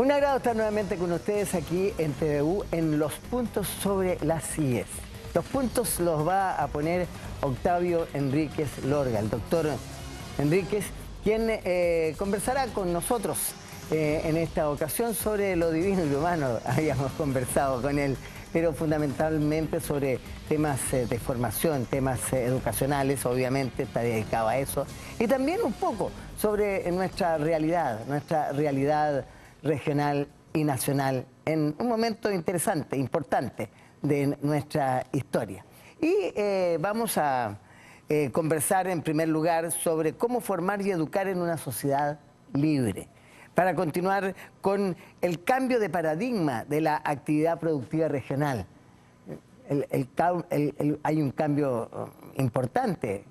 Un agrado estar nuevamente con ustedes aquí en TVU en los puntos sobre las IES. Los puntos los va a poner Octavio Enríquez Lorga, el doctor Enríquez, quien conversará con nosotros en esta ocasión sobre lo divino y lo humano. Habíamos conversado con él, pero fundamentalmente sobre temas de formación, temas educacionales, obviamente está dedicado a eso, y también un poco sobre nuestra realidad regional y nacional en un momento interesante, importante de nuestra historia. Y vamos a conversar en primer lugar sobre cómo formar y educar en una sociedad libre, para continuar con el cambio de paradigma de la actividad productiva regional. Hay un cambio importante,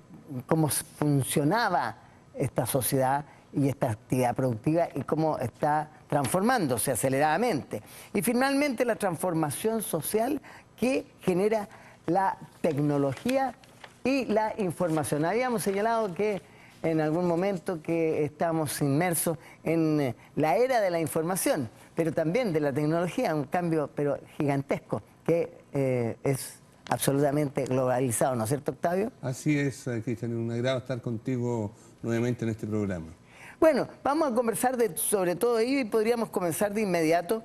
cómo funcionaba esta sociedad y esta actividad productiva y cómo está transformándose aceleradamente. Y finalmente la transformación social que genera la tecnología y la información. Habíamos señalado que en algún momento que estamos inmersos en la era de la información, pero también de la tecnología, un cambio pero gigantesco que es absolutamente globalizado, ¿no es cierto, Octavio? Así es, Cristian, un agrado estar contigo nuevamente en este programa. Bueno, vamos a conversar sobre todo ello y podríamos comenzar de inmediato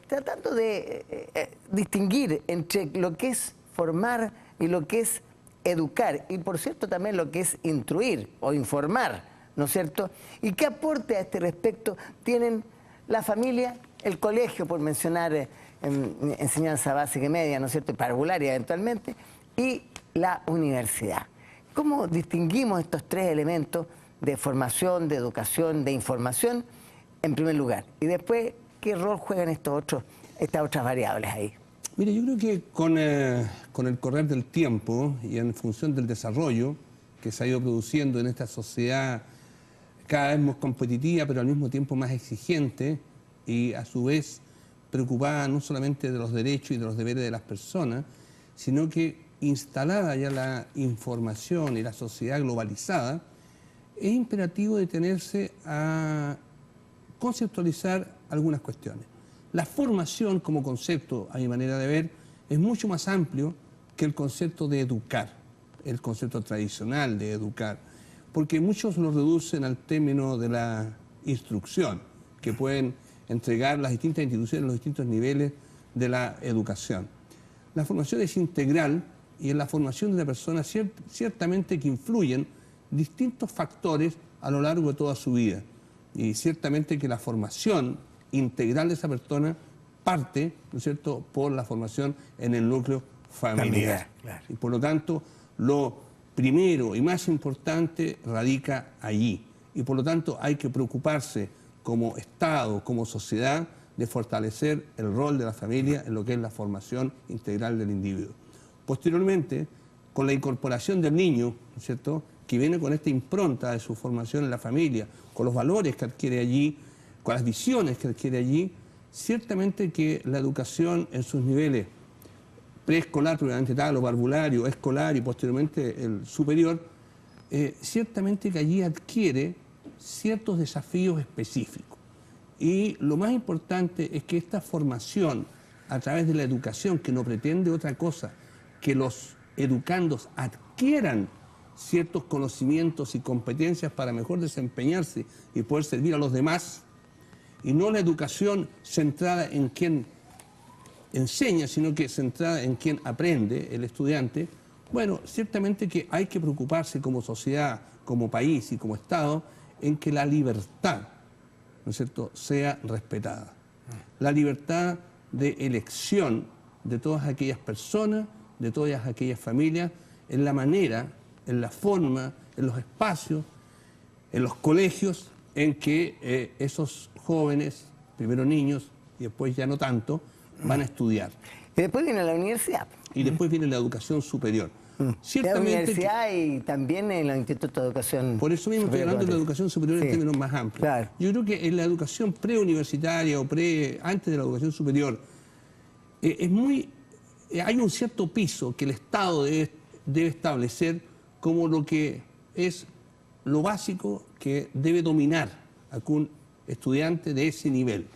tratando de distinguir entre lo que es formar y lo que es educar, y por cierto también lo que es instruir o informar, ¿no es cierto? Y qué aporte a este respecto tienen la familia, el colegio, por mencionar enseñanza básica y media, ¿no es cierto?, y parvularia eventualmente, y la universidad. ¿Cómo distinguimos estos tres elementos de formación, de educación, de información, en primer lugar? Y después, ¿qué rol juegan estas otras variables ahí? Mire, yo creo que con el correr del tiempo y en función del desarrollo que se ha ido produciendo en esta sociedad cada vez más competitiva, pero al mismo tiempo más exigente y a su vez preocupada no solamente de los derechos y de los deberes de las personas, sino que instalada ya la información y la sociedad globalizada, es imperativo detenerse a conceptualizar algunas cuestiones. La formación como concepto, a mi manera de ver, es mucho más amplio que el concepto de educar, el concepto tradicional de educar, porque muchos lo reducen al término de la instrucción que pueden entregar las distintas instituciones, los distintos niveles de la educación. La formación es integral y en la formación de la persona ciertamente que influyen distintos factores a lo largo de toda su vida. Y ciertamente que la formación integral de esa persona parte, ¿no es cierto?, por la formación en el núcleo familiar. Claro. Y por lo tanto, lo primero y más importante radica allí. Y por lo tanto hay que preocuparse como Estado, como sociedad, de fortalecer el rol de la familia en lo que es la formación integral del individuo. Posteriormente, con la incorporación del niño, ¿no es cierto?, que viene con esta impronta de su formación en la familia, con los valores que adquiere allí, con las visiones que adquiere allí, ciertamente que la educación en sus niveles preescolar, primeramente tal, o parvulario, escolar y posteriormente el superior, ciertamente que allí adquiere ciertos desafíos específicos. Y lo más importante es que esta formación a través de la educación, que no pretende otra cosa que los educandos adquieran ciertos conocimientos y competencias para mejor desempeñarse y poder servir a los demás, y no la educación centrada en quien enseña, sino que centrada en quien aprende, el estudiante. Bueno, ciertamente que hay que preocuparse como sociedad, como país y como Estado, en que la libertad, ¿no es cierto?, sea respetada. La libertad de elección de todas aquellas personas, de todas aquellas familias, en la manera, en la forma, en los espacios, en los colegios en que esos jóvenes, primero niños y después ya no tanto, van a estudiar. Y después viene la universidad. Y después viene la educación superior. La universidad y también en los institutos de educación. Por eso mismo estoy hablando de la educación superior en términos más amplios. Claro. Yo creo que en la educación preuniversitaria o antes de la educación superior, hay un cierto piso que el Estado debe establecer como lo que es lo básico que debe dominar estudiante de ese nivel.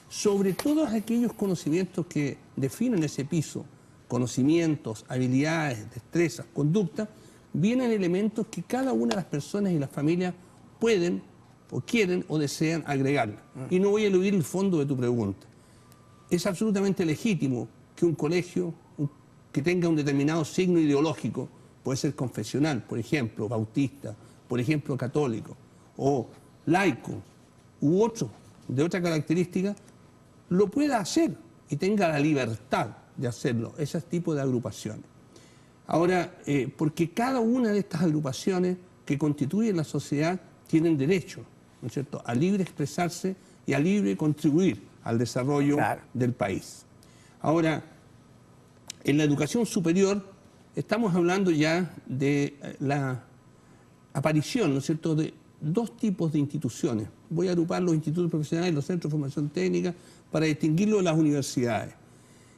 Sobre todos aquellos conocimientos que definen ese piso, conocimientos, habilidades, destrezas, conducta, vienen elementos que cada una de las personas y las familias pueden o quieren o desean agregarle. Y no voy a eludir el fondo de tu pregunta. Es absolutamente legítimo que un colegio que tenga un determinado signo ideológico, puede ser confesional, por ejemplo, bautista, por ejemplo, católico, o laico, u otro, de otra característica, lo pueda hacer y tenga la libertad de hacerlo, ese tipo de agrupaciones. Ahora, porque cada una de estas agrupaciones que constituyen la sociedad tienen derecho, ¿no es cierto?, a libre expresarse y a libre contribuir al desarrollo del país. Ahora, en la educación superior estamos hablando ya de la aparición, ¿no es cierto?, de dos tipos de instituciones. Voy a agrupar los institutos profesionales y los centros de formación técnica para distinguirlo de las universidades.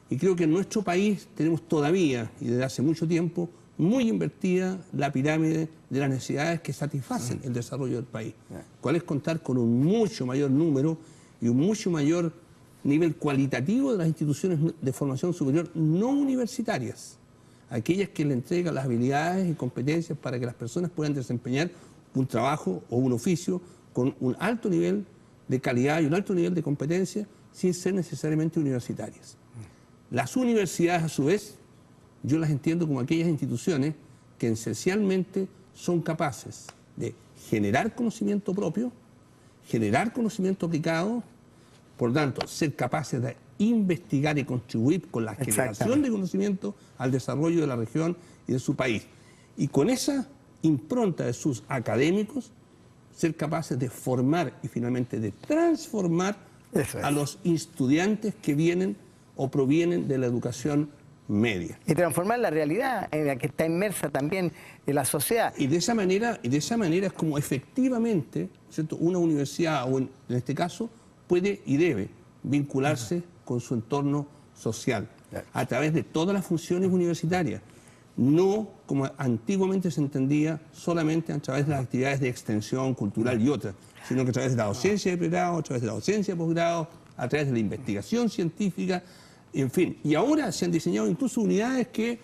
Y creo que en nuestro país tenemos todavía, y desde hace mucho tiempo, muy invertida la pirámide de las necesidades que satisfacen el desarrollo del país, cuál es contar con un mucho mayor número y un mucho mayor nivel cualitativo de las instituciones de formación superior no universitarias, aquellas que le entregan las habilidades y competencias para que las personas puedan desempeñar un trabajo o un oficio con un alto nivel de calidad y un alto nivel de competencia sin ser necesariamente universitarias. Las universidades, a su vez, yo las entiendo como aquellas instituciones que esencialmente son capaces de generar conocimiento propio, generar conocimiento aplicado, por tanto, ser capaces de investigar y contribuir con la generación de conocimiento al desarrollo de la región y de su país. Y con esa impronta de sus académicos, ser capaces de formar y finalmente de transformar a los estudiantes que vienen o provienen de la educación media. Y transformar la realidad en la que está inmersa también en la sociedad. Y de esa manera es como efectivamente, ¿cierto?, una universidad, o en este caso, puede y debe vincularse con su entorno social a través de todas las funciones universitarias, no como antiguamente se entendía solamente a través de las actividades de extensión cultural y otras, sino que a través de la docencia de pregrado, a través de la docencia de posgrado, a través de la investigación científica, en fin. Y ahora se han diseñado incluso unidades que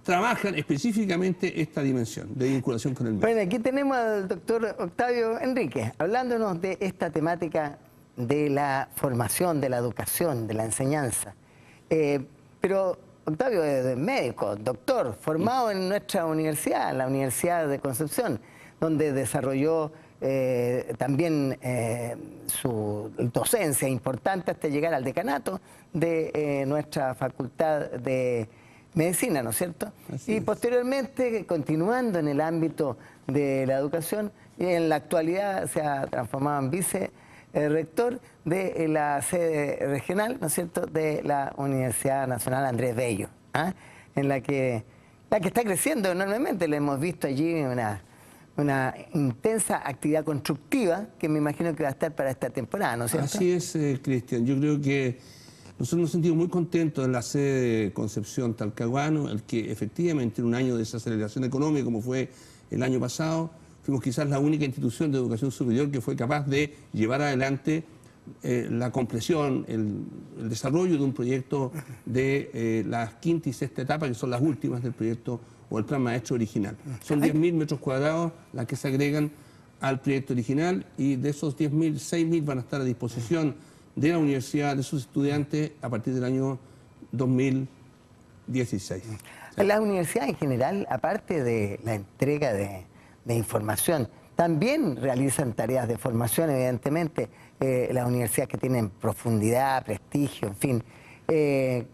trabajan específicamente esta dimensión de vinculación con el medio. Bueno, aquí tenemos al doctor Octavio Enríquez, hablándonos de esta temática de la formación, de la educación, de la enseñanza. Pero Octavio es médico, doctor, formado en nuestra universidad, la Universidad de Concepción, donde desarrolló también su docencia importante hasta llegar al decanato de nuestra Facultad de Medicina, ¿no es cierto? Y posteriormente, continuando en el ámbito de la educación, en la actualidad se ha transformado en vicerrector de la sede regional, ¿no es cierto?, de la Universidad Nacional Andrés Bello, en la que está creciendo enormemente. Le hemos visto allí una intensa actividad constructiva que me imagino que va a estar para esta temporada, ¿no es cierto? Así es, Cristian. Yo creo que nosotros nos sentimos muy contentos en la sede de Concepción Talcahuano, el que efectivamente en un año de desaceleración económica como fue el año pasado, fuimos quizás la única institución de educación superior que fue capaz de llevar adelante la compleción, el desarrollo de un proyecto de la quinta y sexta etapa, que son las últimas del proyecto o el plan maestro original. Son 10.000 metros cuadrados las que se agregan al proyecto original y de esos 10.000, 6.000 van a estar a disposición de la universidad, de sus estudiantes, a partir del año 2016. La universidad en general, aparte de la entrega de información, también realizan tareas de formación, evidentemente, las universidades que tienen profundidad, prestigio, en fin,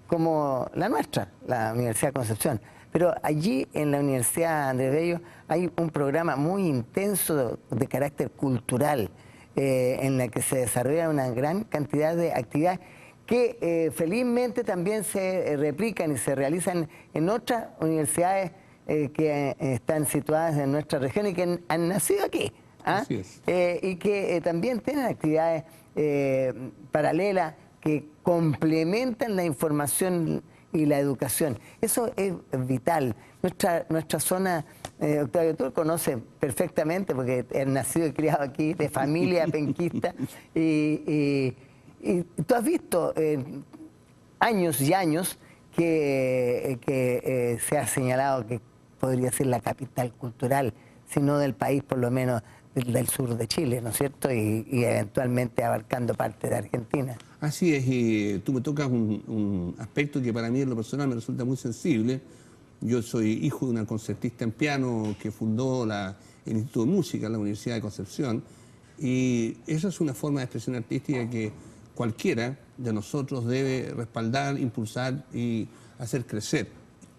como la nuestra, la Universidad de Concepción. Pero allí en la Universidad Andrés Bello hay un programa muy intenso de carácter cultural, en la que se desarrolla una gran cantidad de actividades que felizmente también se replican y se realizan en otras universidades que están situadas en nuestra región y que han nacido aquí. Así es. Y que también tienen actividades paralelas que complementan la información y la educación. Eso es vital. Nuestra zona, Octavio, tú lo conoces perfectamente porque eres nacido y criado aquí, de familia penquista, y tú has visto años y años que se ha señalado que podría ser la capital cultural, si no del país, por lo menos del sur de Chile, ¿no es cierto? Y eventualmente abarcando parte de Argentina. Así es, y tú me tocas un aspecto que para mí en lo personal me resulta muy sensible. Yo soy hijo de una concertista en piano que fundó el Instituto de Música en la Universidad de Concepción, y esa es una forma de expresión artística que cualquiera de nosotros debe respaldar, impulsar y hacer crecer.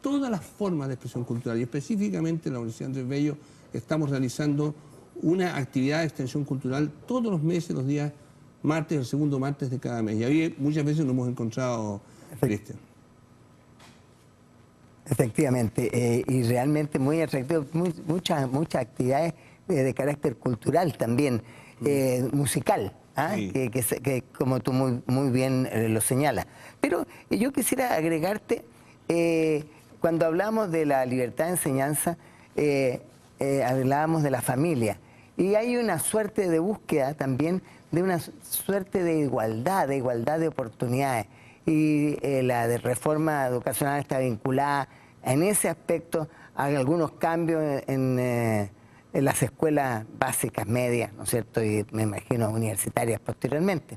Todas las formas de expresión cultural, y específicamente en la Universidad Andrés Bello estamos realizando una actividad de extensión cultural todos los meses, los días martes, el segundo martes de cada mes. Y ahí muchas veces nos hemos encontrado, Cristian. Efectivamente, y realmente muy atractivo, muchas actividades de carácter cultural también, musical, ¿ah? Sí. Que como tú muy bien lo señalas. Pero yo quisiera agregarte, cuando hablamos de la libertad de enseñanza, hablábamos de la familia, y hay una suerte de búsqueda también de una suerte de igualdad de oportunidades. Y la de reforma educacional está vinculada en ese aspecto a algunos cambios en las escuelas básicas, medias, ¿no es cierto? Y me imagino universitarias posteriormente.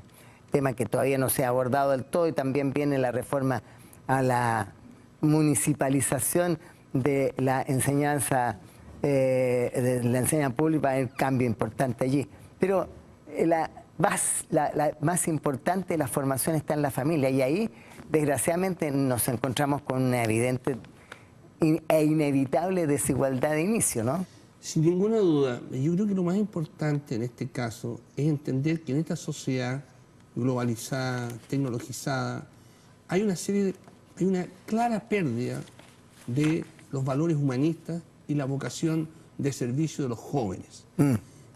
Tema que todavía no se ha abordado del todo, y también viene la reforma a la municipalización de la enseñanza pública, hay un cambio importante allí. Pero la más importante, la formación está en la familia, y ahí desgraciadamente nos encontramos con una evidente e inevitable desigualdad de inicio, ¿no? Sin ninguna duda, yo creo que lo más importante en este caso es entender que en esta sociedad globalizada, tecnologizada, hay una clara pérdida de los valores humanistas y la vocación de servicio de los jóvenes.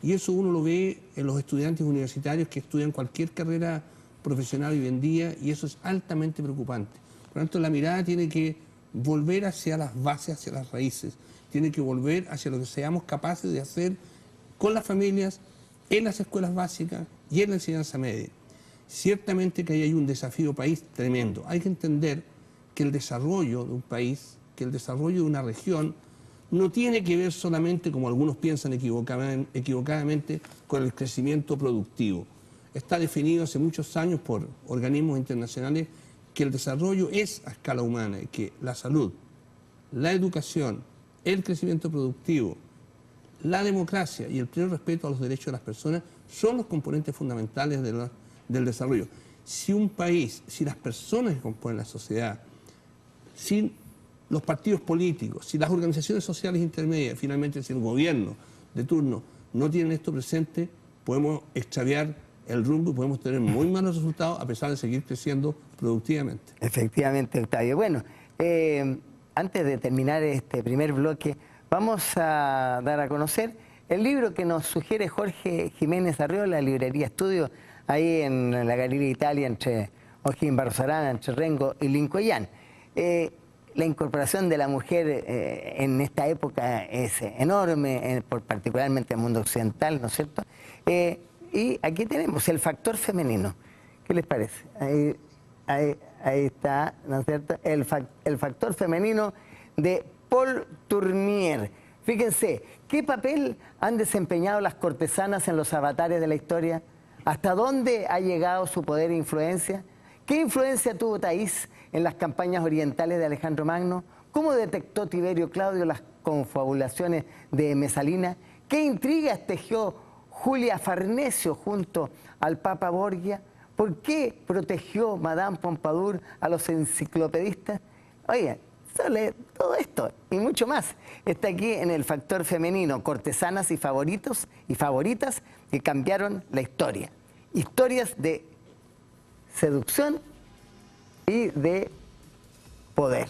Y eso uno lo ve en los estudiantes universitarios que estudian cualquier carrera profesional hoy en día, y eso es altamente preocupante. Por lo tanto, la mirada tiene que volver hacia las bases, hacia las raíces. Tiene que volver hacia lo que seamos capaces de hacer con las familias, en las escuelas básicas y en la enseñanza media. Ciertamente que ahí hay un desafío país tremendo. Hay que entender que el desarrollo de un país, que el desarrollo de una región, no tiene que ver solamente, como algunos piensan equivocadamente, con el crecimiento productivo. Está definido hace muchos años por organismos internacionales que el desarrollo es a escala humana, y que la salud, la educación, el crecimiento productivo, la democracia y el pleno respeto a los derechos de las personas son los componentes fundamentales del desarrollo. Si un país, si las personas que componen la sociedad, si los partidos políticos, si las organizaciones sociales intermedias, finalmente si el gobierno de turno no tienen esto presente, podemos extraviar el rumbo y podemos tener muy malos resultados a pesar de seguir creciendo productivamente. Efectivamente, Octavio. Bueno, antes de terminar este primer bloque, vamos a dar a conocer el libro que nos sugiere Jorge Jiménez Arriola, la librería Estudio, ahí en la Galería Italia, entre O'Higgins Barros Arana, entre Rengo y Lincoyán. La incorporación de la mujer en esta época es enorme, particularmente en el mundo occidental, ¿no es cierto? Y aquí tenemos el factor femenino. ¿Qué les parece? Ahí está, ¿no es cierto? El factor femenino de Paul Tournier. Fíjense, ¿qué papel han desempeñado las cortesanas en los avatares de la historia? ¿Hasta dónde ha llegado su poder e influencia? ¿Qué influencia tuvo Thaís en las campañas orientales de Alejandro Magno? ¿Cómo detectó Tiberio Claudio las confabulaciones de Mesalina? ¿Qué intrigas tejió Julia Farnesio junto al Papa Borgia? ¿Por qué protegió Madame Pompadour a los enciclopedistas? Oye, todo esto y mucho más está aquí en el factor femenino, cortesanas y favoritos y favoritas que cambiaron la historia. Historias de seducción y de poder.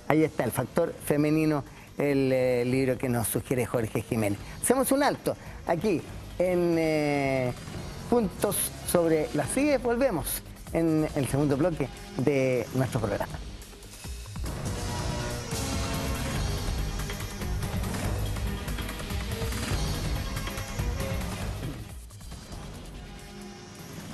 Ahí está el factor femenino, el libro que nos sugiere Jorge Jiménez. Hacemos un alto aquí en Puntos sobre las IES. Volvemos en el segundo bloque de nuestro programa.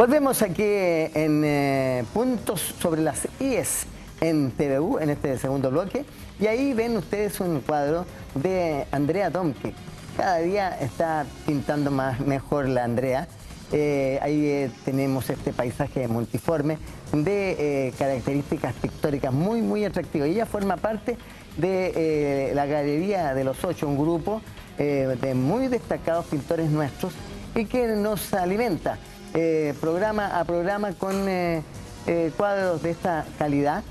Volvemos aquí en Puntos sobre las IES en TVU, en este segundo bloque. Y ahí ven ustedes un cuadro de Andrea Domke. Cada día está pintando mejor la Andrea. Ahí tenemos este paisaje multiforme de características pictóricas muy atractivas. Ella forma parte de la Galería de los Ocho, un grupo de muy destacados pintores nuestros y que nos alimenta programa a programa con cuadros de esta calidad,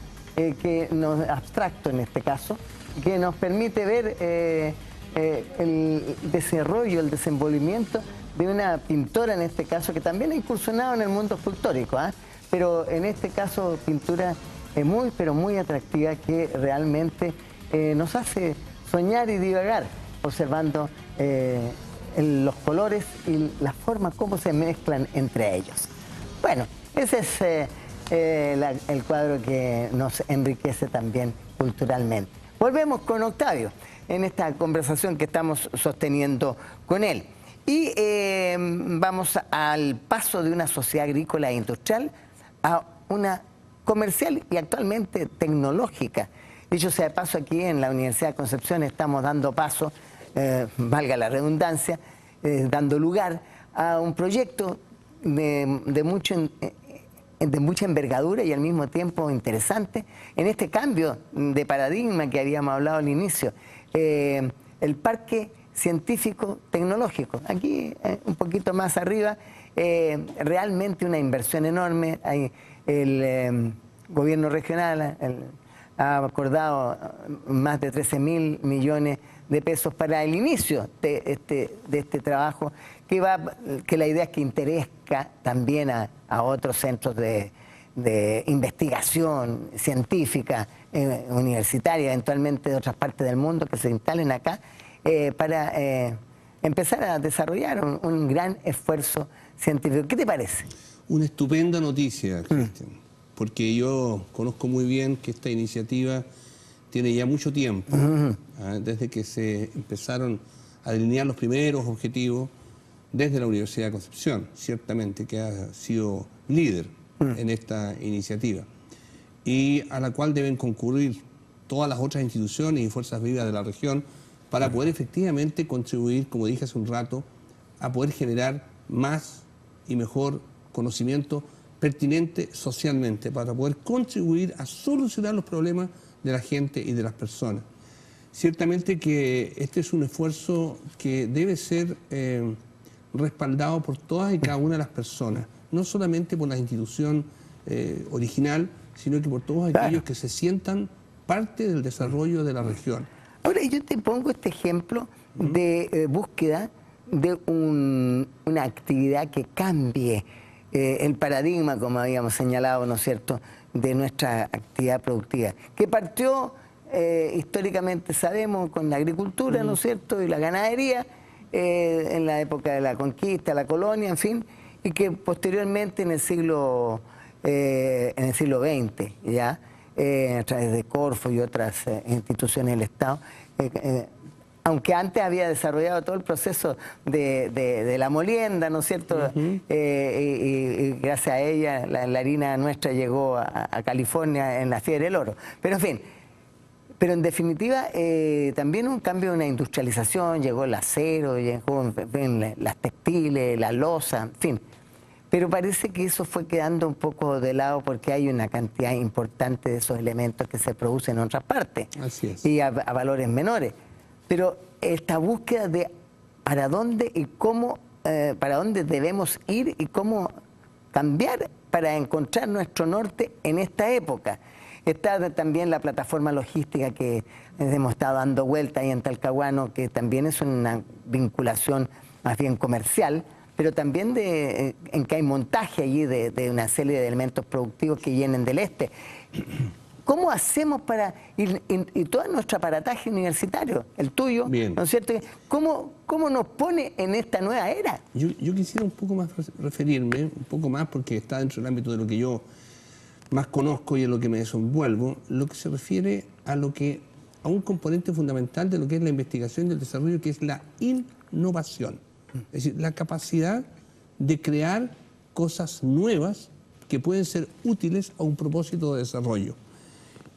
abstracto en este caso, que nos permite ver el desarrollo, el desenvolvimiento de una pintora en este caso, que también ha incursionado en el mundo escultórico, pero en este caso pintura pero muy atractiva, que realmente nos hace soñar y divagar observando los colores y la forma como se mezclan entre ellos. Bueno, ese es el cuadro que nos enriquece también culturalmente. Volvemos con Octavio en esta conversación que estamos sosteniendo con él. Y vamos al paso de una sociedad agrícola e industrial a una comercial y actualmente tecnológica. Dicho sea de paso, aquí en la Universidad de Concepción estamos dando paso, valga la redundancia, dando lugar a un proyecto de mucha envergadura y al mismo tiempo interesante en este cambio de paradigma que habíamos hablado al inicio, el Parque Científico Tecnológico. Aquí, un poquito más arriba, realmente una inversión enorme. El gobierno regional ha acordado más de 13.000 millones de pesos para el inicio de este trabajo, que la idea es que interese también a otros centros de investigación científica, universitaria, eventualmente de otras partes del mundo, que se instalen acá, para empezar a desarrollar un gran esfuerzo científico. ¿Qué te parece? Una estupenda noticia, Cristian, porque yo conozco muy bien que esta iniciativa tiene ya mucho tiempo, desde que se empezaron a delinear los primeros objetivos desde la Universidad de Concepción, ciertamente, que ha sido líder en esta iniciativa, y a la cual deben concurrir todas las otras instituciones y fuerzas vivas de la región para poder efectivamente contribuir, como dije hace un rato, a poder generar más y mejor conocimiento pertinente socialmente, para poder contribuir a solucionar los problemas de la gente y de las personas. Ciertamente que este es un esfuerzo que debe ser respaldado por todas y cada una de las personas, no solamente por la institución original, sino que por todos aquellos que se sientan parte del desarrollo de la región. Ahora, yo te pongo este ejemplo de búsqueda de una actividad que cambie el paradigma, como habíamos señalado, ¿no es cierto?, de nuestra actividad productiva, que partió históricamente, sabemos, con la agricultura, ¿no es cierto?, y la ganadería, en la época de la conquista, la colonia, en fin, y que posteriormente en el siglo XX, ya, a través de Corfo y otras instituciones del Estado, aunque antes había desarrollado todo el proceso de la molienda, ¿no es cierto? Y gracias a ella la harina nuestra llegó a California en la Fiebre del Oro. Pero en fin, pero en definitiva también un cambio, una industrialización, llegó el acero, llegó las textiles, la loza, en fin. Pero parece que eso fue quedando un poco de lado porque hay una cantidad importante de esos elementos que se producen en otras partes. Así es. Y a valores menores. Pero esta búsqueda de para dónde y cómo, para dónde debemos ir y cómo cambiar para encontrar nuestro norte en esta época. Está también la plataforma logística que hemos estado dando vuelta ahí en Talcahuano, que también es una vinculación más bien comercial, pero también en que hay montaje allí de una serie de elementos productivos que vienen del este. ¿Cómo hacemos para ir, y todo nuestro aparataje universitario, el tuyo, bien, ¿no es cierto? ¿Cómo nos pone en esta nueva era? Yo quisiera un poco más referirme, un poco más porque está dentro del ámbito de lo que yo más conozco y en lo que me desenvuelvo, lo que se refiere a un componente fundamental de lo que es la investigación y el desarrollo, que es la innovación. Es decir, la capacidad de crear cosas nuevas que pueden ser útiles a un propósito de desarrollo.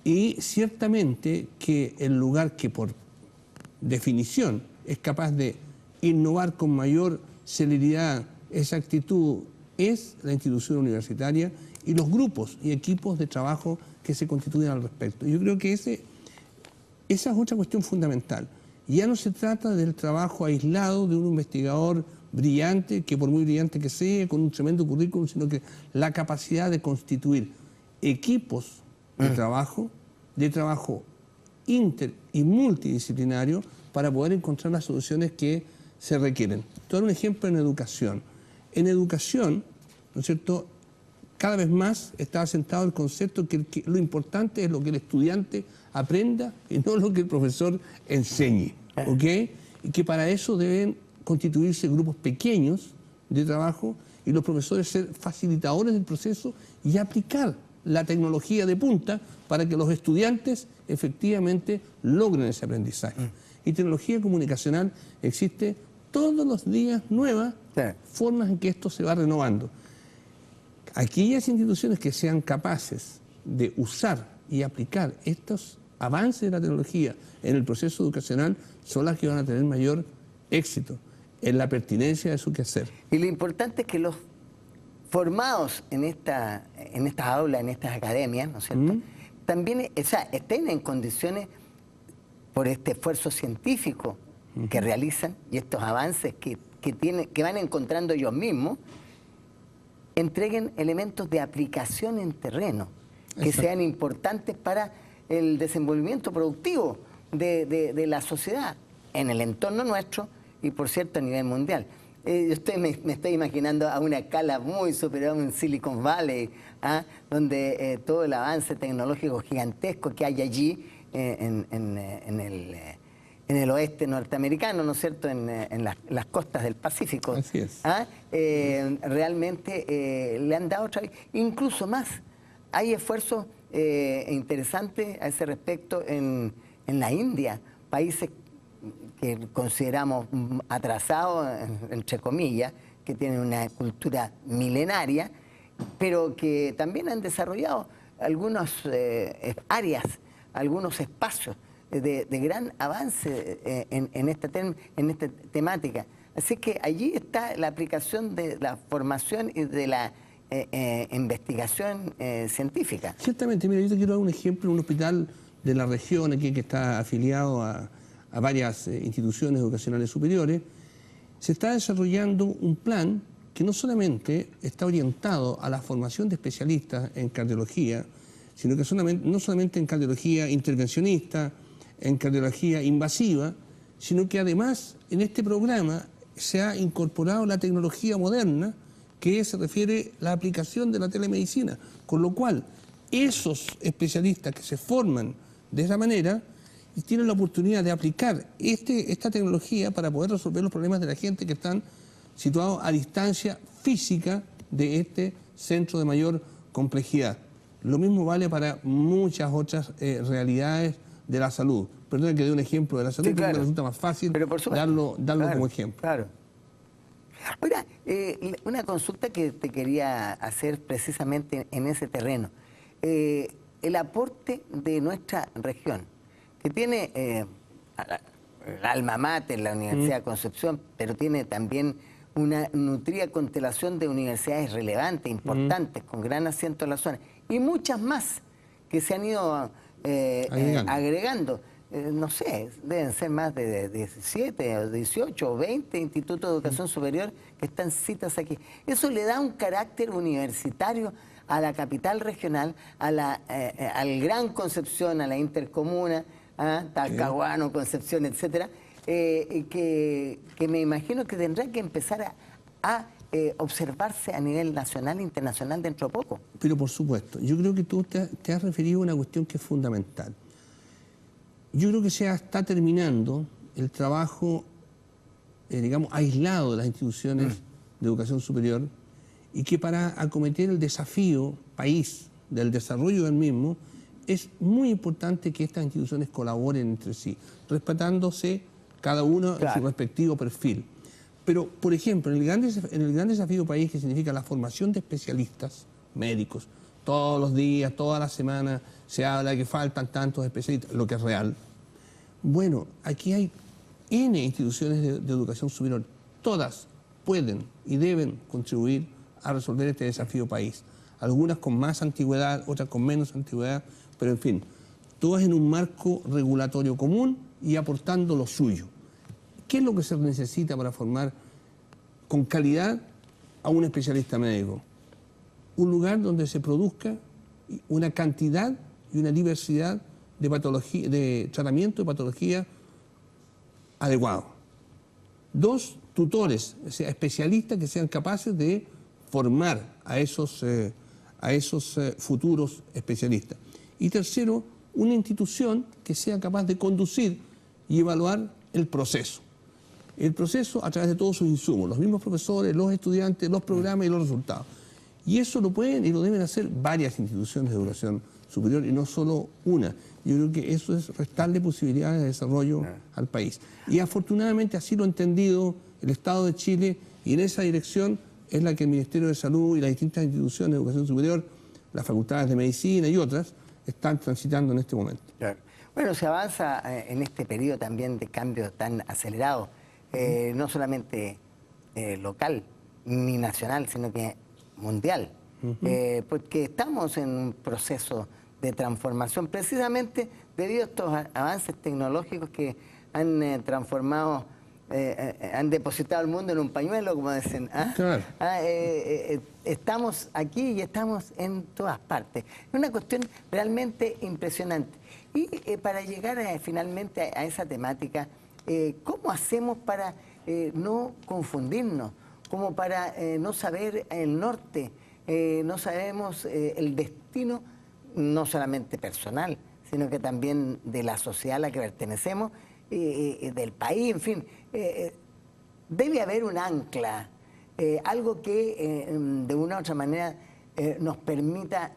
Y ciertamente que el lugar que por definición es capaz de innovar con mayor celeridad, exactitud, es la institución universitaria y los grupos y equipos de trabajo que se constituyen al respecto. Yo creo que esa es otra cuestión fundamental. Ya no se trata del trabajo aislado de un investigador brillante, que por muy brillante que sea, con un tremendo currículum, sino que la capacidad de constituir equipos de trabajo inter y multidisciplinario para poder encontrar las soluciones que se requieren. Te doy un ejemplo en educación. En educación, ¿no es cierto?, cada vez más está asentado el concepto que lo importante es lo que el estudiante aprenda y no lo que el profesor enseñe, ¿ok? Y que para eso deben constituirse grupos pequeños de trabajo y los profesores ser facilitadores del proceso y aplicar la tecnología de punta para que los estudiantes efectivamente logren ese aprendizaje. Y tecnología comunicacional existe todos los días nuevas formas en que esto se va renovando. Aquellas instituciones que sean capaces de usar y aplicar estos avances de la tecnología en el proceso educacional son las que van a tener mayor éxito en la pertinencia de su quehacer. Y lo importante es que los formados en estas aulas, en estas academias, ¿no es cierto?, también estén en condiciones, por este esfuerzo científico que realizan y estos avances que van encontrando ellos mismos, entreguen elementos de aplicación en terreno que sean importantes para el desenvolvimiento productivo de la sociedad en el entorno nuestro y, por cierto, a nivel mundial. Me estoy imaginando a una escala muy superior en Silicon Valley, donde todo el avance tecnológico gigantesco que hay allí en el oeste norteamericano, ¿no es cierto?, en las costas del Pacífico. Así es. Realmente le han dado otra... Incluso más, hay esfuerzos interesantes a ese respecto en la India, países que consideramos atrasados, entre comillas, que tienen una cultura milenaria, pero que también han desarrollado algunas áreas, algunos espacios de gran avance en esta temática. Así que allí está la aplicación de la formación y de la investigación científica. Ciertamente, mira, yo te quiero dar un ejemplo, un hospital de la región aquí que está afiliado a varias instituciones educacionales superiores. Se está desarrollando un plan que no solamente está orientado a la formación de especialistas en cardiología, sino que no solamente en cardiología intervencionista, en cardiología invasiva, sino que además en este programa se ha incorporado la tecnología moderna que se refiere a la aplicación de la telemedicina, con lo cual esos especialistas que se forman de esa manera tienen la oportunidad de aplicar esta tecnología para poder resolver los problemas de la gente que están situados a distancia física de este centro de mayor complejidad. Lo mismo vale para muchas otras realidades de la salud. Perdón que dé un ejemplo de la salud, porque me resulta más fácil darlo como ejemplo. Claro. Ahora, una consulta que te quería hacer precisamente en ese terreno. El aporte de nuestra región, que tiene el alma mater, la Universidad de Concepción, pero tiene también una nutrida constelación de universidades relevantes, importantes, con gran asiento en la zona, y muchas más que se han ido agregando. No sé, deben ser más de 17 o 18 o 20 institutos de educación superior que están citas aquí. Eso le da un carácter universitario a la capital regional, al Gran Concepción, a la Intercomuna, Talcahuano, Concepción, etcétera, que me imagino que tendrá que empezar a observarse a nivel nacional e internacional dentro de poco. Pero por supuesto, yo creo que tú te has referido a una cuestión que es fundamental. Yo creo que se está terminando el trabajo, digamos, aislado de las instituciones de educación superior y que para acometer el desafío país del desarrollo del mismo es muy importante que estas instituciones colaboren entre sí, respetándose cada uno en su respectivo perfil. Pero, por ejemplo, en el gran desafío país, que significa la formación de especialistas médicos, todos los días, toda la semana se habla de que faltan tantos especialistas, lo que es real. Bueno, aquí hay N instituciones de educación superior. Todas pueden y deben contribuir a resolver este desafío país. Algunas con más antigüedad, otras con menos antigüedad, pero en fin, todas en un marco regulatorio común y aportando lo suyo. ¿Qué es lo que se necesita para formar con calidad a un especialista médico? Un lugar donde se produzca una cantidad y una diversidad de patología, de tratamiento de patología adecuado. 2, tutores, o sea, especialistas que sean capaces de formar a esos futuros especialistas. Y tercero, una institución que sea capaz de conducir y evaluar el proceso. El proceso a través de todos sus insumos, los mismos profesores, los estudiantes, los programas y los resultados. Y eso lo pueden y lo deben hacer varias instituciones de educación superior y no solo una. Yo creo que eso es restarle posibilidades de desarrollo al país. Y afortunadamente así lo ha entendido el Estado de Chile, y en esa dirección es la que el Ministerio de Salud y las distintas instituciones de educación superior, las facultades de medicina y otras, están transitando en este momento. Claro. Bueno, se avanza en este periodo también de cambio tan acelerado, no solamente local ni nacional, sino que mundial, porque estamos en un proceso de transformación precisamente debido a estos avances tecnológicos que han transformado, han depositado al mundo en un pañuelo, como dicen. Claro. Estamos aquí y estamos en todas partes. Es una cuestión realmente impresionante. Y para llegar finalmente a esa temática, ¿cómo hacemos para no confundirnos? Como para no saber el norte, no sabemos el destino, no solamente personal, sino que también de la sociedad a la que pertenecemos, del país, en fin. Debe haber un ancla, algo que de una u otra manera nos permita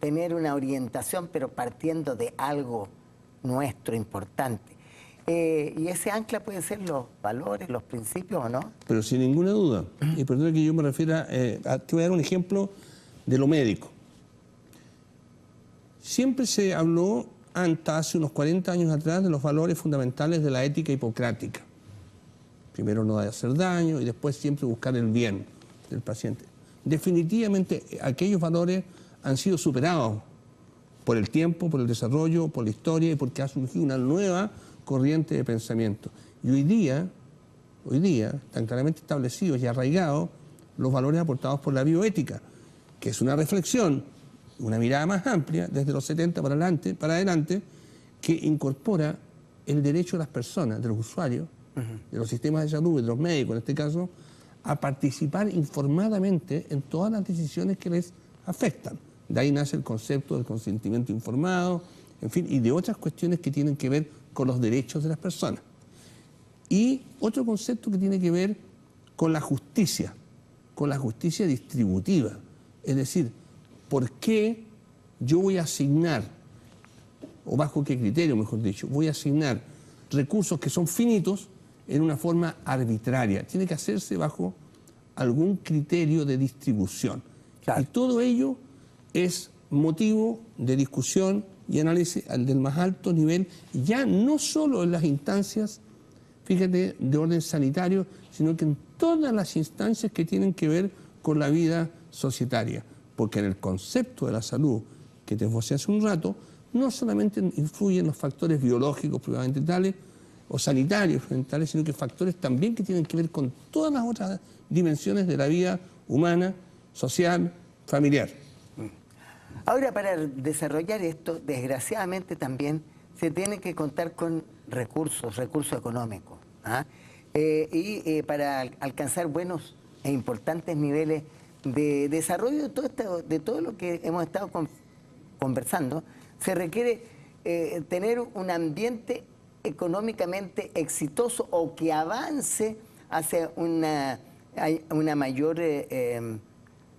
tener una orientación, pero partiendo de algo nuestro, importante. Y ese ancla puede ser los valores, los principios, ¿o no? Pero sin ninguna duda. Y perdón que yo me refiera, te voy a dar un ejemplo de lo médico. Siempre se habló hace unos 40 años atrás de los valores fundamentales de la ética hipocrática. Primero no hacer daño y después siempre buscar el bien del paciente. Definitivamente aquellos valores han sido superados por el tiempo, por el desarrollo, por la historia y porque ha surgido una nueva corriente de pensamiento. Y hoy día, están claramente establecidos y arraigados los valores aportados por la bioética, que es una reflexión, una mirada más amplia, desde los 70 para adelante, que incorpora el derecho de las personas, de los usuarios, de los sistemas de salud y de los médicos en este caso, a participar informadamente en todas las decisiones que les afectan. De ahí nace el concepto del consentimiento informado, en fin, y de otras cuestiones que tienen que ver con los derechos de las personas. Y otro concepto que tiene que ver con la justicia distributiva. Es decir, ¿por qué yo voy a asignar, o bajo qué criterio, mejor dicho, voy a asignar recursos que son finitos en una forma arbitraria? Tiene que hacerse bajo algún criterio de distribución. Claro. Y todo ello es motivo de discusión y análisis del más alto nivel, ya no solo en las instancias, fíjate, de orden sanitario, sino que en todas las instancias que tienen que ver con la vida societaria. Porque en el concepto de la salud que te esbocé hace un rato, no solamente influyen los factores biológicos propiamente tales o sanitarios tales, sino que factores también que tienen que ver con todas las otras dimensiones de la vida humana, social, familiar. Ahora, para desarrollar esto, desgraciadamente también se tiene que contar con recursos económicos. Y para alcanzar buenos e importantes niveles de desarrollo de todo lo que hemos estado conversando, se requiere tener un ambiente económicamente exitoso o que avance hacia una mayor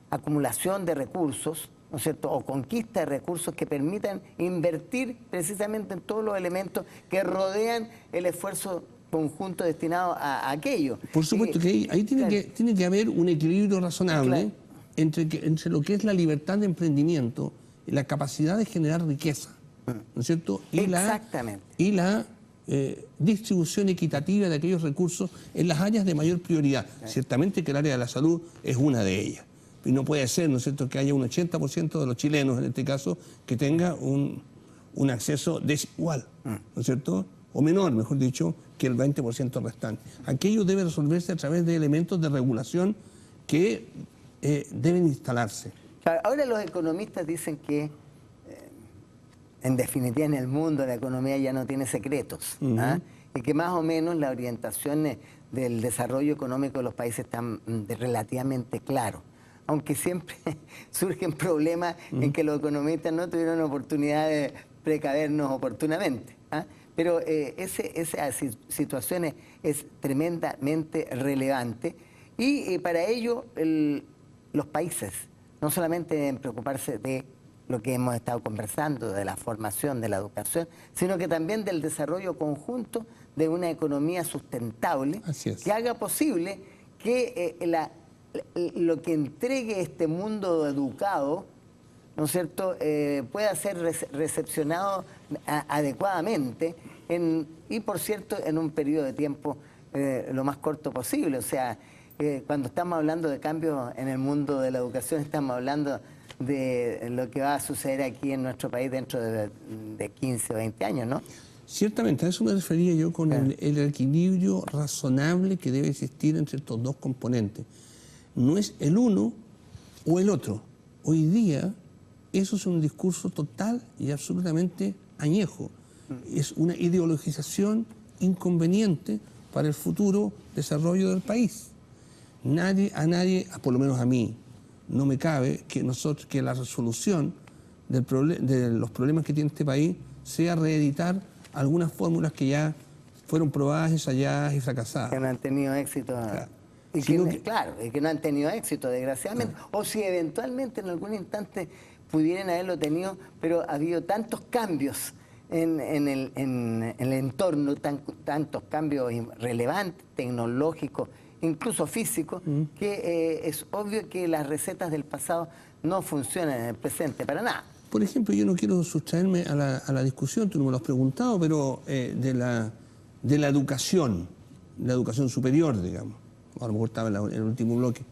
acumulación de recursos, ¿no es cierto?, o conquista de recursos que permitan invertir precisamente en todos los elementos que rodean el esfuerzo conjunto destinado a aquello. Por supuesto que ahí tiene, claro. tiene que haber un equilibrio razonable Claro. entre lo que es la libertad de emprendimiento y la capacidad de generar riqueza, ¿no es cierto? Exactamente. Y la distribución equitativa de aquellos recursos en las áreas de mayor prioridad. Ciertamente que el área de la salud es una de ellas. Y no puede ser, ¿no es cierto?, que haya un 80% de los chilenos, en este caso, que tenga un acceso desigual, ¿no es cierto?, o menor, mejor dicho, que el 20% restante. Aquello debe resolverse a través de elementos de regulación que deben instalarse. Claro, ahora los economistas dicen que, en definitiva, en el mundo la economía ya no tiene secretos, ¿ah? Y que más o menos las orientaciones del desarrollo económico de los países están relativamente claros. Aunque siempre surgen problemas en que los economistas no tuvieron oportunidad de precavernos oportunamente, ¿ah? Pero esa situación es tremendamente relevante y para ello los países no solamente deben preocuparse de lo que hemos estado conversando, de la formación, de la educación, sino que también del desarrollo conjunto de una economía sustentable que haga posible que lo que entregue este mundo educado, ¿no es cierto?, pueda ser recepcionado adecuadamente y, por cierto, en un periodo de tiempo lo más corto posible. O sea, cuando estamos hablando de cambios en el mundo de la educación, estamos hablando de lo que va a suceder aquí en nuestro país dentro de 15 o 20 años, ¿no? Ciertamente, a eso me refería yo con el equilibrio razonable que debe existir entre estos dos componentes. No es el uno o el otro. Hoy día eso es un discurso total y absolutamente añejo. Es una ideologización inconveniente para el futuro desarrollo del país. A nadie, por lo menos a mí, no me cabe que la resolución de los problemas que tiene este país sea reeditar algunas fórmulas que ya fueron probadas, ensayadas y fracasadas. Que no han tenido éxito. Claro. Y que no han tenido éxito, desgraciadamente. O si eventualmente en algún instante pudieran haberlo tenido, pero ha habido tantos cambios en el entorno, tantos cambios relevantes, tecnológicos, incluso físicos, que es obvio que las recetas del pasado no funcionan en el presente para nada. Por ejemplo, yo no quiero sustraerme a la discusión, tú no me lo has preguntado, pero de la educación superior, digamos. A lo mejor estaba en el último bloque.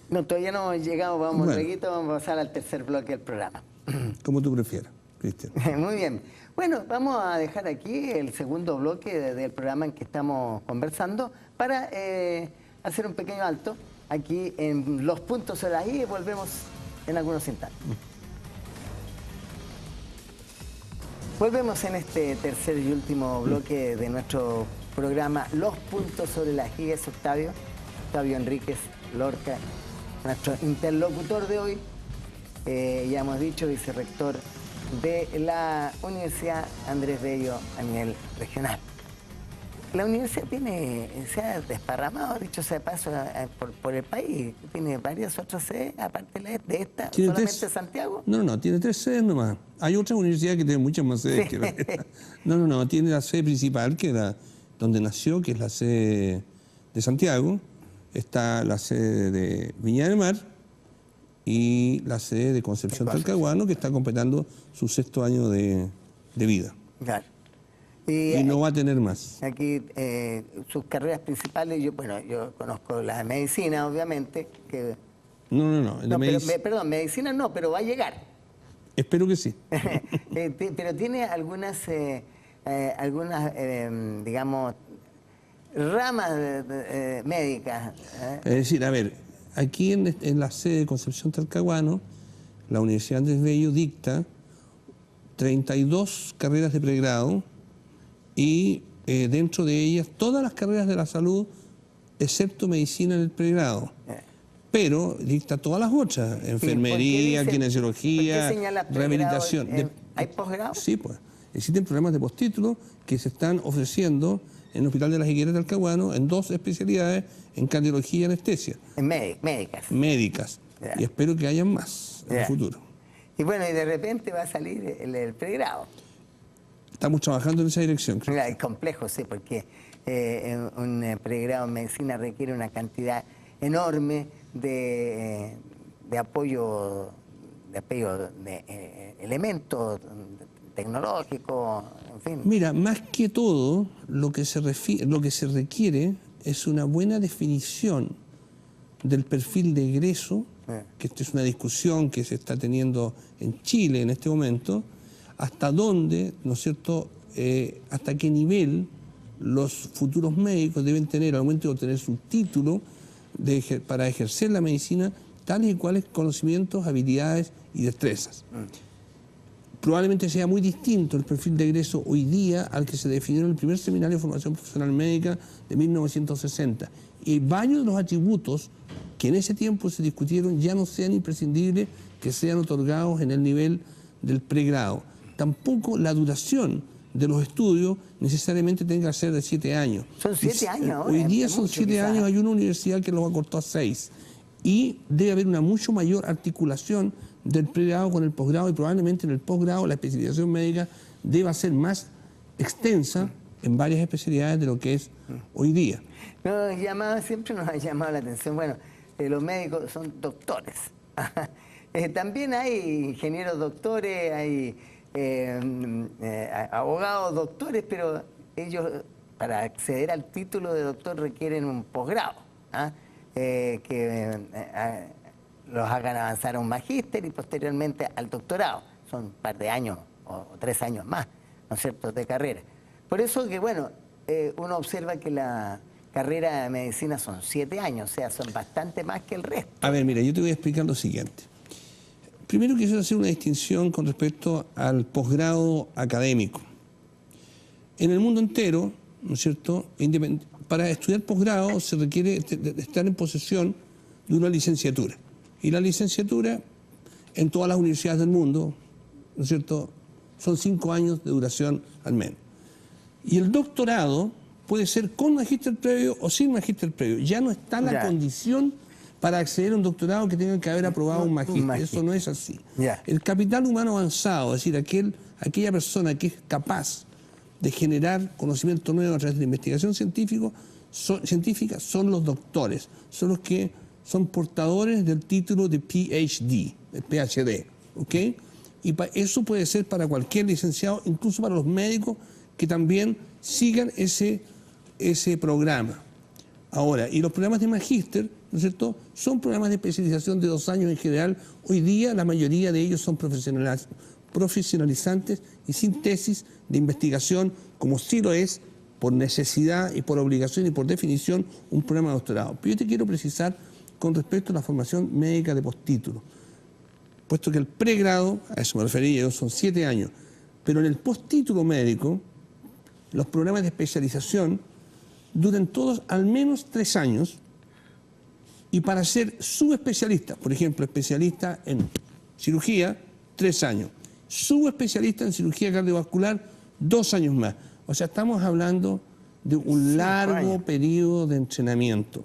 No, todavía no hemos llegado, vamos a pasar al tercer bloque del programa. Como tú prefieras, Cristian. Muy bien. Bueno, vamos a dejar aquí el segundo bloque del programa en que estamos conversando para hacer un pequeño alto aquí en los puntos sobre las I y volvemos en algunos instantes. Volvemos en este tercer y último bloque de nuestro programa Los puntos sobre las I. Es Octavio Enríquez Lorca, nuestro interlocutor de hoy, ya hemos dicho, vicerrector de la Universidad Andrés Bello a nivel regional. La universidad se ha desparramado, dicho sea de paso, por el país. Tiene varias otras sedes, aparte de esta, solamente Santiago. No, tiene 3 sedes nomás. Hay otras universidades que tienen muchas más sedes. Sí. No, tiene la sede principal, que era donde nació, que es la sede de Santiago. Está la sede de Viña del Mar y la sede de Concepción Talcahuano, que está completando su 6º año de vida. Claro. Y no va a tener más. Aquí sus carreras principales, yo conozco la de medicina, obviamente. Que... No. Perdón, medicina no, pero va a llegar. Espero que sí. Pero tiene algunas digamos, ramas médicas. Es decir, a ver, aquí en la sede de Concepción Talcahuano, la Universidad Andrés Bello dicta 32 carreras de pregrado y dentro de ellas todas las carreras de la salud, excepto medicina en el pregrado. Pero dicta todas las otras, enfermería, kinesiología, rehabilitación. ¿Hay posgrado? Sí, pues. Existen programas de postítulo que se están ofreciendo en el Hospital de las Higueras de Talcahuano en 2 especialidades, en cardiología y anestesia. En médicas. Médicas. Y espero que hayan más en el futuro. Y bueno, y de repente va a salir el pregrado. Estamos trabajando en esa dirección. Es complejo, sí, porque un pregrado en medicina requiere una cantidad enorme de apoyo de elementos tecnológicos, en fin. Mira, más que todo, lo que se requiere es una buena definición del perfil de egreso, que esta es una discusión que se está teniendo en Chile en este momento, hasta dónde, ¿no es cierto?, hasta qué nivel los futuros médicos deben tener, al momento de obtener su título para ejercer la medicina, tales y cuales conocimientos, habilidades y destrezas. Probablemente sea muy distinto el perfil de egreso hoy día al que se definió en el primer seminario de formación profesional médica de 1960. Y varios de los atributos que en ese tiempo se discutieron ya no sean imprescindibles que sean otorgados en el nivel del pregrado. Tampoco la duración de los estudios necesariamente tenga que ser de 7 años. Son 7 años ahora. Hoy día son 7 años, hay una universidad que los acortó a 6. Y debe haber una mucho mayor articulación del pregrado con el posgrado, y probablemente en el posgrado la especialización médica deba ser más extensa en varias especialidades de lo que es hoy día. Siempre nos ha llamado la atención, bueno, los médicos son doctores. También hay ingenieros doctores, hay abogados doctores, pero ellos para acceder al título de doctor requieren un posgrado, los hagan avanzar a un magíster y posteriormente al doctorado. Son un par de años o 3 años más, ¿no es cierto?, de carrera. Por eso que, bueno, uno observa que la carrera de medicina son 7 años, o sea, son bastante más que el resto. A ver, mira, yo te voy a explicar lo siguiente. Primero quisiera hacer una distinción con respecto al posgrado académico. En el mundo entero, ¿no es cierto?, para estudiar posgrado se requiere estar en posesión de una licenciatura. Y la licenciatura, en todas las universidades del mundo, ¿no es cierto?, son 5 años de duración al menos. Y el doctorado puede ser con magíster previo o sin magíster previo. Ya no está la condición para acceder a un doctorado que tenga que haber aprobado un magíster. Eso no es así. El capital humano avanzado, es decir, aquella persona que es capaz de generar conocimiento nuevo a través de la investigación científica, son los doctores, son los que son portadores del título de PhD, el PhD, ¿ok? Y eso puede ser para cualquier licenciado, incluso para los médicos que también sigan ese programa. Ahora, y los programas de magíster, ¿no es cierto?, son programas de especialización de 2 años en general. Hoy día la mayoría de ellos son profesionalizantes y sin tesis de investigación, como sí lo es por necesidad y por obligación y por definición un programa de doctorado. Pero yo te quiero precisar con respecto a la formación médica de postítulo, puesto que el pregrado, a eso me refería, son 7 años, pero en el postítulo médico, los programas de especialización duran todos al menos 3 años, y para ser subespecialista, por ejemplo, especialista en cirugía, 3 años, subespecialista en cirugía cardiovascular, 2 años más. O sea, estamos hablando de un largo periodo de entrenamiento,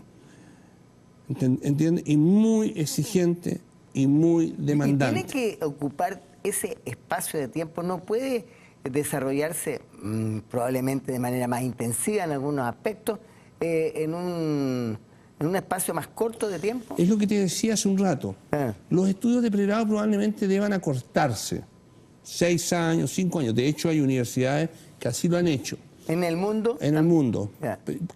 ¿entiendes? Y muy exigente y muy demandante. Y tiene que ocupar ese espacio de tiempo, no puede desarrollarse probablemente de manera más intensiva en algunos aspectos, en un espacio más corto de tiempo. Es lo que te decía hace un rato. Los estudios de pregrado probablemente deban acortarse. 6 años, 5 años. De hecho, hay universidades que así lo han hecho. ¿En el mundo? En el mundo.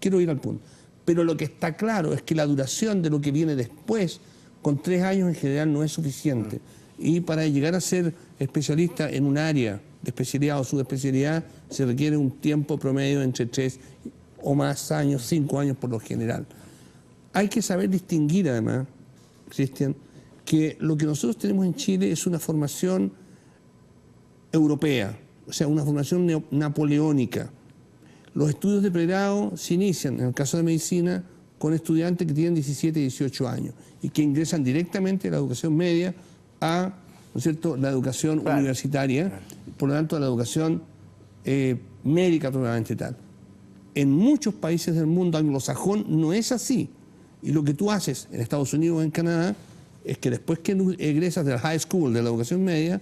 Quiero ir al punto. Pero lo que está claro es que la duración de lo que viene después, con 3 años en general, no es suficiente. Y para llegar a ser especialista en un área de especialidad o subespecialidad, se requiere un tiempo promedio entre 3 o más años, 5 años por lo general. Hay que saber distinguir, además, Cristian, que lo que nosotros tenemos en Chile es una formación europea, o sea, una formación napoleónica. Los estudios de pregrado se inician, en el caso de medicina, con estudiantes que tienen 17 y 18 años y que ingresan directamente a la educación media a, ¿no es cierto?, la educación universitaria, por lo tanto, a la educación médica probablemente tal. En muchos países del mundo anglosajón no es así. Y lo que tú haces en Estados Unidos o en Canadá es que después que egresas de la high school, de la educación media,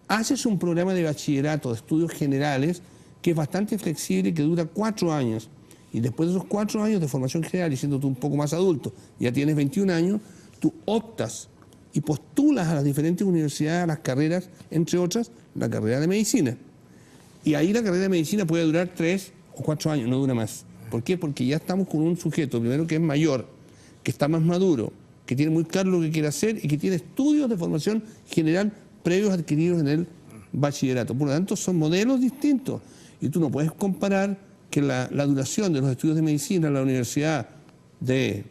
haces un programa de bachillerato, de estudios generales, que es bastante flexible y que dura 4 años. Y después de esos 4 años de formación general, y siendo tú un poco más adulto, ya tienes 21 años, tú optas y postulas a las diferentes universidades, a las carreras, entre otras, la carrera de medicina. Y ahí la carrera de medicina puede durar 3 o 4 años, no dura más. ¿Por qué? Porque ya estamos con un sujeto, primero que es mayor, que está más maduro, que tiene muy claro lo que quiere hacer y que tiene estudios de formación general previos adquiridos en el bachillerato. Por lo tanto, son modelos distintos. Y tú no puedes comparar que la duración de los estudios de medicina en la Universidad de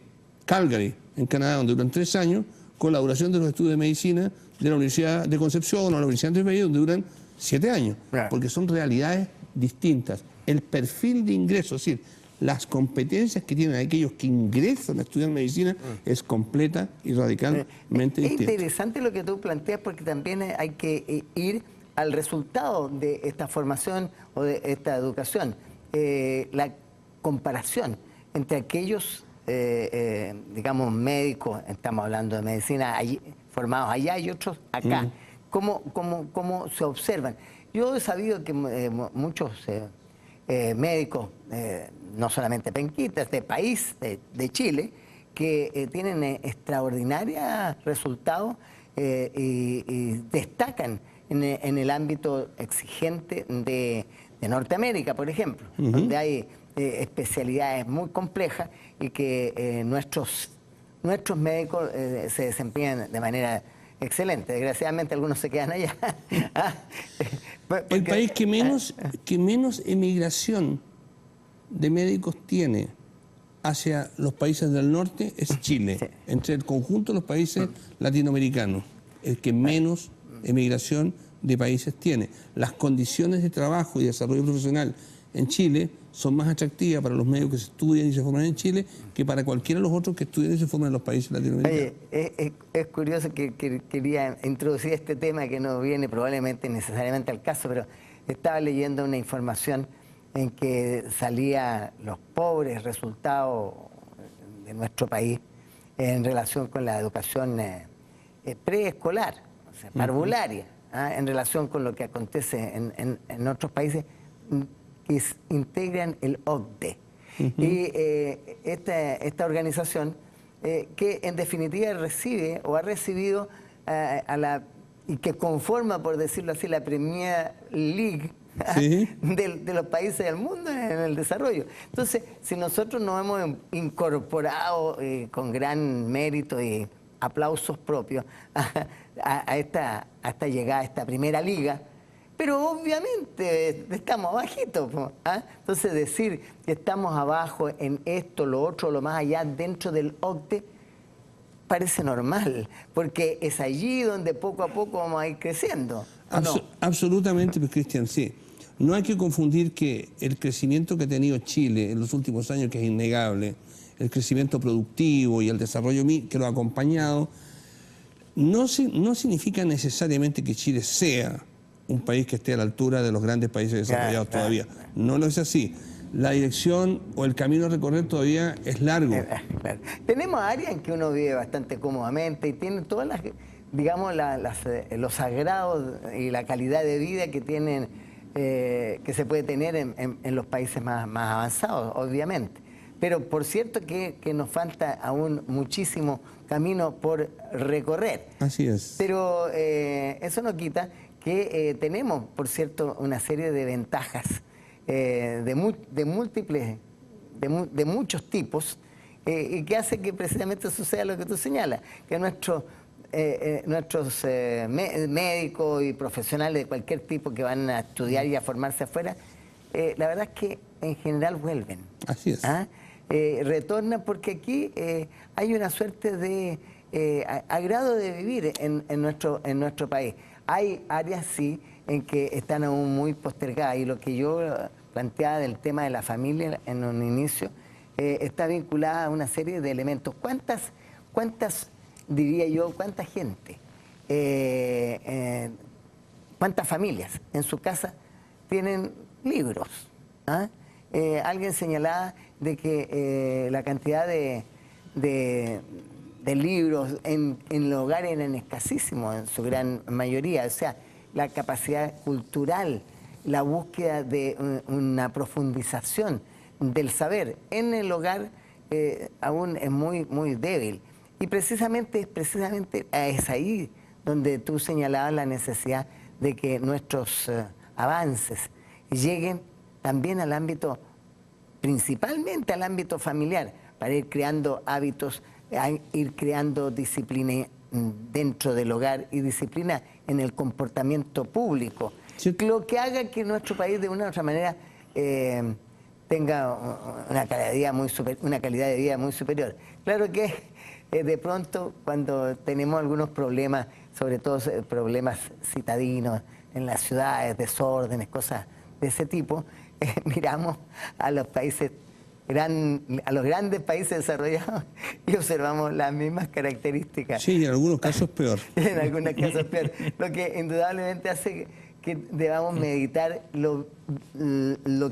Calgary, en Canadá, donde duran 3 años, con la duración de los estudios de medicina de la Universidad de Concepción o la Universidad de Medellín, donde duran 7 años. Porque son realidades distintas. El perfil de ingreso, es decir, las competencias que tienen aquellos que ingresan a estudiar medicina es completa y radicalmente distinta. Es interesante lo que tú planteas porque también hay que ir al resultado de esta formación o de esta educación. La comparación entre aquellos, digamos, médicos, estamos hablando de medicina, formados allá y otros acá, ¿cómo se observan? Yo he sabido que muchos médicos, no solamente penquitas, de país, de Chile, que tienen extraordinarios resultados y destacan en el ámbito exigente de Norteamérica, por ejemplo, donde hay especialidades muy complejas y que nuestros médicos se desempeñan de manera excelente. Desgraciadamente algunos se quedan allá. El país que menos emigración de médicos tiene hacia los países del norte es Chile, sí. Entre el conjunto de los países latinoamericanos, el que menos emigración de países tiene. Las condiciones de trabajo y desarrollo profesional en Chile son más atractivas para los médicos que se estudian y se forman en Chile que para cualquiera de los otros que estudian y se forman en los países latinoamericanos. Oye, es curioso que quería introducir este tema que no viene probablemente necesariamente al caso, pero estaba leyendo una información en que salía los pobres resultados de nuestro país en relación con la educación preescolar, o sea, parvularia, en relación con lo que acontece en otros países que integran el OCDE. Y esta organización que en definitiva recibe o ha recibido y que conforma, por decirlo así, la Premier League, ¿sí? de los países del mundo en el desarrollo. Entonces, si nosotros nos hemos incorporado con gran mérito y aplausos propios a esta llegada a esta primera liga, pero obviamente estamos abajitos, Entonces decir que estamos abajo en esto, lo otro, lo más allá dentro del OCDE parece normal, porque es allí donde poco a poco vamos a ir creciendo. Absolutamente, pues, Cristian, sí. No hay que confundir que el crecimiento que ha tenido Chile en los últimos años, que es innegable, el crecimiento productivo y el desarrollo que lo ha acompañado, no significa necesariamente que Chile sea un país que esté a la altura de los grandes países desarrollados todavía. No lo es así. La dirección o el camino a recorrer todavía es largo. Tenemos áreas en que uno vive bastante cómodamente y tiene todas las, digamos, los sagrados y la calidad de vida que tienen, que se puede tener en los países más avanzados, obviamente. Pero por cierto que nos falta aún muchísimo camino por recorrer. Así es. Pero eso no quita que tenemos, por cierto, una serie de ventajas de muchos tipos y que hace que precisamente suceda lo que tú señalas, que nuestros médicos y profesionales de cualquier tipo que van a estudiar y a formarse afuera, la verdad es que en general vuelven. Así es. Retornan porque aquí hay una suerte de agrado de vivir en nuestro país. Hay áreas, sí, en que están aún muy postergadas y lo que yo planteaba del tema de la familia en un inicio está vinculada a una serie de elementos. ¿Cuántas diría yo, cuánta gente, cuántas familias en su casa tienen libros? Alguien señalaba de que la cantidad de libros en los hogares eran escasísimos en su gran mayoría. O sea, la capacidad cultural, la búsqueda de una profundización del saber en el hogar aún es muy débil. Y precisamente es ahí donde tú señalabas la necesidad de que nuestros avances lleguen también al ámbito, principalmente al ámbito familiar, para ir creando hábitos, ir creando disciplina dentro del hogar y disciplina en el comportamiento público. Sí. Lo que haga que nuestro país de una u otra manera tenga una calidad de vida muy superior. Claro que de pronto cuando tenemos algunos problemas, sobre todo problemas citadinos en las ciudades, desórdenes, cosas de ese tipo, miramos a los países a los grandes países desarrollados y observamos las mismas características. Sí, en algunos casos peor. En algunos casos peor. Lo que indudablemente hace que debamos meditar lo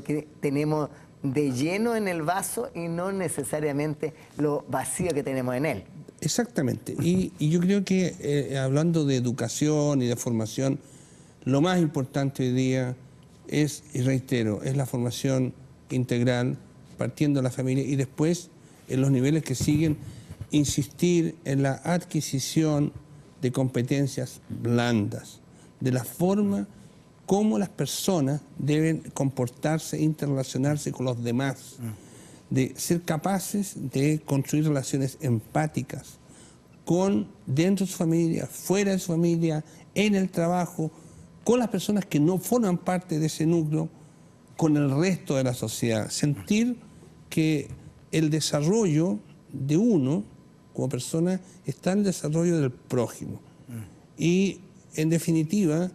que tenemos de lleno en el vaso y no necesariamente lo vacío que tenemos en él. Exactamente. Y yo creo que hablando de educación y de formación, lo más importante hoy día es, y reitero, es la formación integral, partiendo de la familia y después en los niveles que siguen, insistir en la adquisición de competencias blandas, de la forma como las personas deben comportarse, interrelacionarse con los demás, de ser capaces de construir relaciones empáticas dentro de su familia, fuera de su familia, en el trabajo, con las personas que no forman parte de ese núcleo, con el resto de la sociedad. Sentir que el desarrollo de uno como persona está en el desarrollo del prójimo. Y, en definitiva,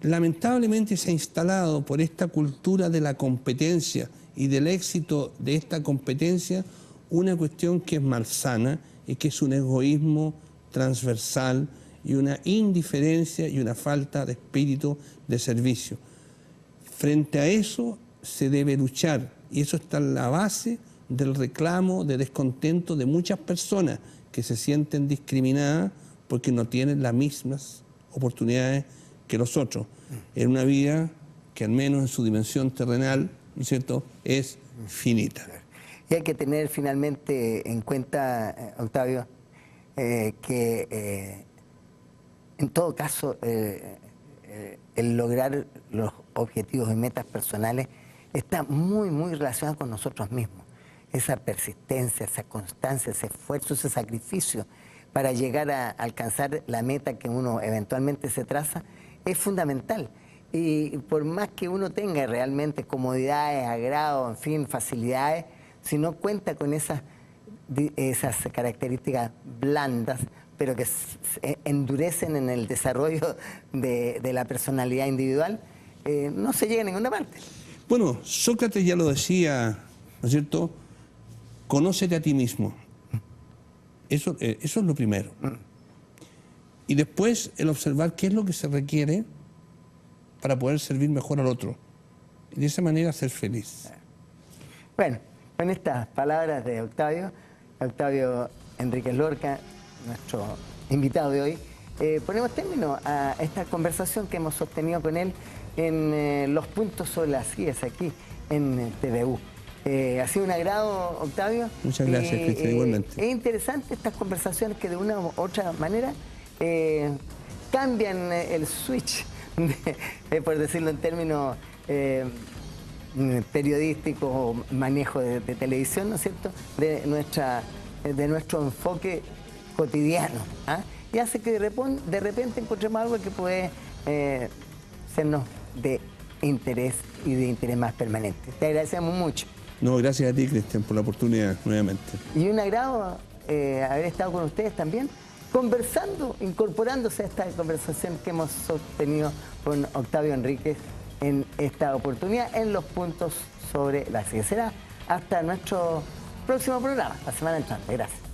lamentablemente se ha instalado por esta cultura de la competencia y del éxito de esta competencia una cuestión que es malsana y que es un egoísmo transversal y una indiferencia y una falta de espíritu de servicio. Frente a eso se debe luchar y eso está en la base del reclamo, de descontento de muchas personas que se sienten discriminadas porque no tienen las mismas oportunidades que los otros, en una vida que al menos en su dimensión terrenal, ¿no es cierto?, es finita. Y hay que tener finalmente en cuenta, Octavio, que en todo caso el lograr los objetivos y metas personales está muy relacionado con nosotros mismos. Esa persistencia, esa constancia, ese esfuerzo, ese sacrificio para llegar a alcanzar la meta que uno eventualmente se traza es fundamental. Y por más que uno tenga realmente comodidades, agrado, en fin, facilidades, si no cuenta con esas características blandas, pero que endurecen en el desarrollo de la personalidad individual, no se llega a ninguna parte. Bueno, Sócrates ya lo decía, ¿no es cierto? Conócete a ti mismo. Eso es lo primero. Y después el observar qué es lo que se requiere para poder servir mejor al otro. Y de esa manera ser feliz. Bueno, con estas palabras de Octavio Enríquez Lorca, nuestro invitado de hoy, ponemos término a esta conversación que hemos sostenido con él en Los Puntos sobre las IES, aquí en TVU. Ha sido un agrado, Octavio. Muchas gracias, Cristian, igualmente. Es interesante estas conversaciones que de una u otra manera cambian el switch, por decirlo en términos periodísticos o manejo de televisión, ¿no es cierto?, de nuestro enfoque cotidiano, ¿ah? Y hace que de repente encontremos algo que puede sernos de interés y de interés más permanente. Te agradecemos mucho. No, gracias a ti, Cristian, por la oportunidad nuevamente. Y un agrado haber estado con ustedes también, conversando, incorporándose a esta conversación que hemos sostenido con Octavio Enríquez en esta oportunidad en Los Puntos sobre la IES. Será hasta nuestro próximo programa, la semana entrante. Gracias.